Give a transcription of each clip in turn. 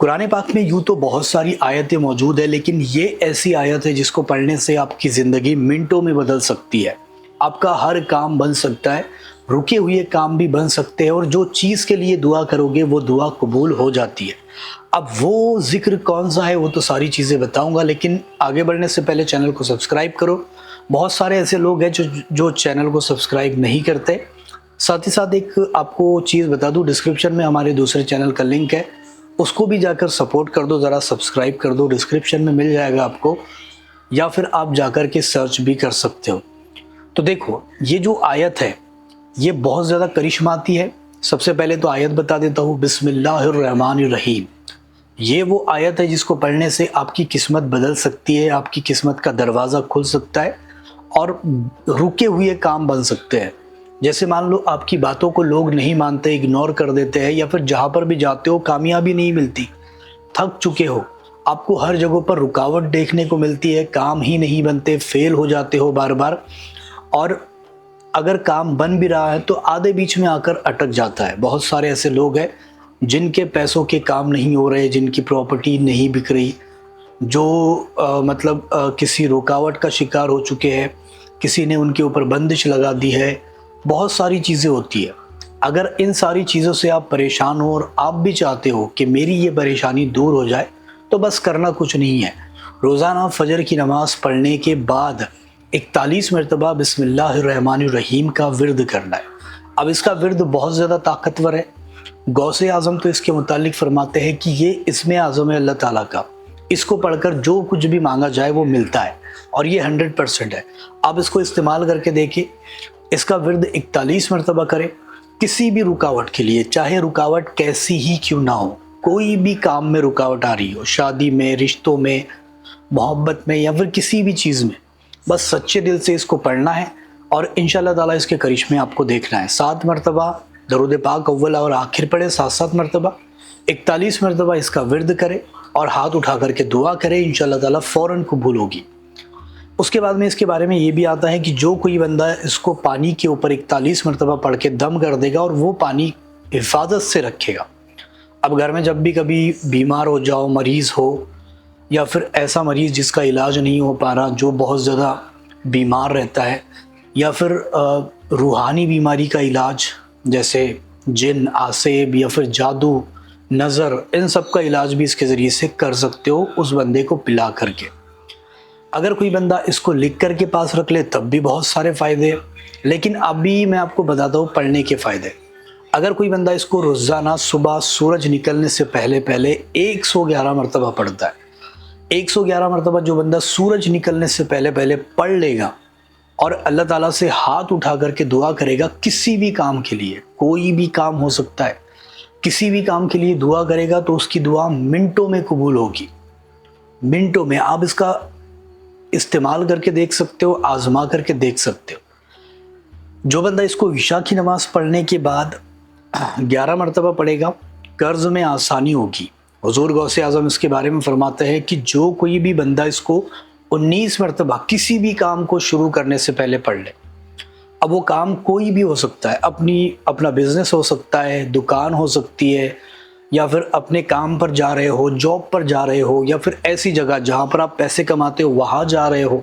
قرآن پاک میں یوں تو بہت ساری آیتیں موجود ہیں، لیکن یہ ایسی آیت ہے جس کو پڑھنے سے آپ کی زندگی منٹوں میں بدل سکتی ہے۔ آپ کا ہر کام بن سکتا ہے، رکے ہوئے کام بھی بن سکتے ہیں، اور جو چیز کے لیے دعا کرو گے وہ دعا قبول ہو جاتی ہے۔ اب وہ ذکر کون سا ہے وہ تو ساری چیزیں بتاؤں گا، لیکن آگے بڑھنے سے پہلے چینل کو سبسکرائب کرو۔ بہت سارے ایسے لوگ ہیں جو چینل کو سبسکرائب نہیں کرتے۔ ساتھ ہی ساتھ ایک آپ کو چیز بتا دوں، ڈسکرپشن میں ہمارے دوسرے چینل کا لنک ہے، اس کو بھی جا کر سپورٹ کر دو، ذرا سبسکرائب کر دو، ڈسکرپشن میں مل جائے گا آپ کو، یا پھر آپ جا کر کے سرچ بھی کر سکتے ہو۔ تو دیکھو، یہ جو آیت ہے یہ بہت زیادہ کرشماتی ہے۔ سب سے پہلے تو آیت بتا دیتا ہوں، بسم اللہ الرحمن الرحیم۔ یہ وہ آیت ہے جس کو پڑھنے سے آپ کی قسمت بدل سکتی ہے، آپ کی قسمت کا دروازہ کھل سکتا ہے، اور رکے ہوئے کام بن سکتے ہیں۔ جیسے مان لو آپ کی باتوں کو لوگ نہیں مانتے، اگنور کر دیتے ہیں، یا پھر جہاں پر بھی جاتے ہو کامیابی نہیں ملتی، تھک چکے ہو، آپ کو ہر جگہ پر رکاوٹ دیکھنے کو ملتی ہے، کام ہی نہیں بنتے، فیل ہو جاتے ہو بار بار، اور اگر کام بن بھی رہا ہے تو آدھے بیچ میں آ کر اٹک جاتا ہے۔ بہت سارے ایسے لوگ ہیں جن کے پیسوں کے کام نہیں ہو رہے، جن کی پراپرٹی نہیں بک رہی، جو کسی رکاوٹ کا شکار ہو چکے ہیں، کسی نے ان کے اوپر بندش لگا دی ہے، بہت ساری چیزیں ہوتی ہیں۔ اگر ان ساری چیزوں سے آپ پریشان ہو اور آپ بھی چاہتے ہو کہ میری یہ پریشانی دور ہو جائے، تو بس کرنا کچھ نہیں ہے، روزانہ فجر کی نماز پڑھنے کے بعد 41 مرتبہ بسم اللہ الرحمن الرحیم کا ورد کرنا ہے۔ اب اس کا ورد بہت زیادہ طاقتور ہے۔ غوث اعظم تو اس کے متعلق فرماتے ہیں کہ یہ اسم اعظم ہے اللہ تعالیٰ کا، اس کو پڑھ کر جو کچھ بھی مانگا جائے وہ ملتا ہے، اور یہ 100% ہے۔ آپ اس کو استعمال کر کے دیکھیں، اس کا ورد 41 مرتبہ کریں کسی بھی رکاوٹ کے لیے، چاہے رکاوٹ کیسی ہی کیوں نہ ہو، کوئی بھی کام میں رکاوٹ آ رہی ہو، شادی میں، رشتوں میں، محبت میں، یا پھر کسی بھی چیز میں، بس سچے دل سے اس کو پڑھنا ہے، اور انشاءاللہ تعالیٰ اس کے کرشمے آپ کو دیکھنا ہے۔ 7 مرتبہ درود پاک اول اور آخر پڑھے، 7 مرتبہ، 41 مرتبہ اس کا ورد کرے، اور ہاتھ اٹھا کر کے دعا کرے، انشاءاللہ تعالیٰ فوراً قبول ہوگی۔ اس کے بعد میں اس کے بارے میں یہ بھی آتا ہے کہ جو کوئی بندہ اس کو پانی کے اوپر 41 مرتبہ پڑھ کے دم کر دے گا، اور وہ پانی حفاظت سے رکھے گا۔ اب گھر میں جب بھی کبھی بیمار ہو جاؤ، مریض ہو، یا پھر ایسا مریض جس کا علاج نہیں ہو پا رہا، جو بہت زیادہ بیمار رہتا ہے، یا پھر روحانی بیماری کا علاج جیسے جن، آسیب، یا پھر جادو، نظر، ان سب کا علاج بھی اس کے ذریعے سے کر سکتے ہو، اس بندے کو پلا کر کے۔ اگر کوئی بندہ اس کو لکھ کر کے پاس رکھ لے تب بھی بہت سارے فائدے ہیں، لیکن ابھی میں آپ کو بتاتا ہوں پڑھنے کے فائدے۔ اگر کوئی بندہ اس کو روزانہ صبح سورج نکلنے سے پہلے 111 مرتبہ پڑھتا ہے، 111 مرتبہ جو بندہ سورج نکلنے سے پہلے پڑھ لے گا، اور اللہ تعالیٰ سے ہاتھ اٹھا کر کے دعا کرے گا، کسی بھی کام کے لیے، کوئی بھی کام ہو سکتا ہے، کسی بھی کام کے لیے دعا کرے گا تو اس کی دعا منٹوں میں قبول ہوگی۔ منٹوں میں آپ اس کا استعمال کر کے دیکھ سکتے ہو، آزما کر کے دیکھ سکتے ہو۔ جو بندہ اس کو عشاء کی نماز پڑھنے کے بعد 11 مرتبہ پڑھے گا، قرض میں آسانی ہوگی۔ حضور غوث اعظم اس کے بارے میں فرماتے ہیں کہ جو کوئی بھی بندہ اس کو 19 مرتبہ کسی بھی کام کو شروع کرنے سے پہلے پڑھ لے، اب وہ کام کوئی بھی ہو سکتا ہے، اپنا بزنس ہو سکتا ہے، دکان ہو سکتی ہے، یا پھر اپنے کام پر جا رہے ہو، جاب پر جا رہے ہو، یا پھر ایسی جگہ جہاں پر آپ پیسے کماتے ہو وہاں جا رہے ہو،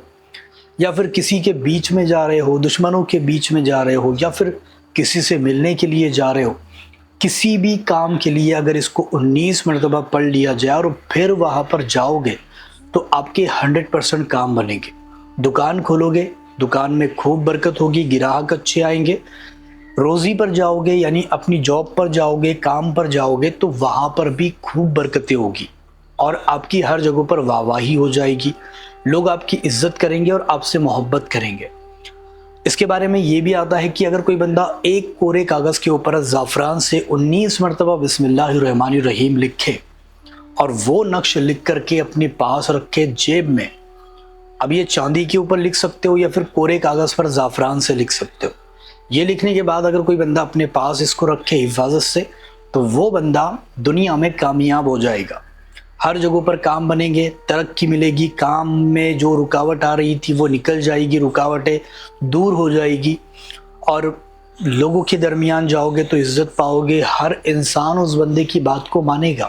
یا پھر کسی کے بیچ میں جا رہے ہو، دشمنوں کے بیچ میں جا رہے ہو، یا پھر کسی سے ملنے کے لیے جا رہے ہو، کسی بھی کام کے لیے اگر اس کو 19 مرتبہ پڑھ لیا جائے اور پھر وہاں پر جاؤ گے تو آپ کے 100% کام بنیں گے۔ دکان کھولو گے، دکان میں خوب برکت ہوگی، گراہک اچھے آئیں گے۔ روزی پر جاؤ گے، یعنی اپنی جاب پر جاؤ گے، کام پر جاؤ گے، تو وہاں پر بھی خوب برکتیں ہوگی، اور آپ کی ہر جگہ پر واہ واہی ہو جائے گی، لوگ آپ کی عزت کریں گے اور آپ سے محبت کریں گے۔ اس کے بارے میں یہ بھی آتا ہے کہ اگر کوئی بندہ ایک کورے کاغذ کے اوپر زعفران سے 19 مرتبہ بسم اللہ الرحمن الرحیم لکھے، اور وہ نقش لکھ کر کے اپنے پاس رکھے جیب میں، اب یہ چاندی کے اوپر لکھ سکتے ہو یا پھر کورے کاغذ پر زعفران سے لکھ سکتے ہو، یہ لکھنے کے بعد اگر کوئی بندہ اپنے پاس اس کو رکھے حفاظت سے، تو وہ بندہ دنیا میں کامیاب ہو جائے گا، ہر جگہ پر کام بنیں گے، ترقی ملے گی، کام میں جو رکاوٹ آ رہی تھی وہ نکل جائے گی، رکاوٹیں دور ہو جائے گی، اور لوگوں کے درمیان جاؤ گے تو عزت پاؤ گے، ہر انسان اس بندے کی بات کو مانے گا۔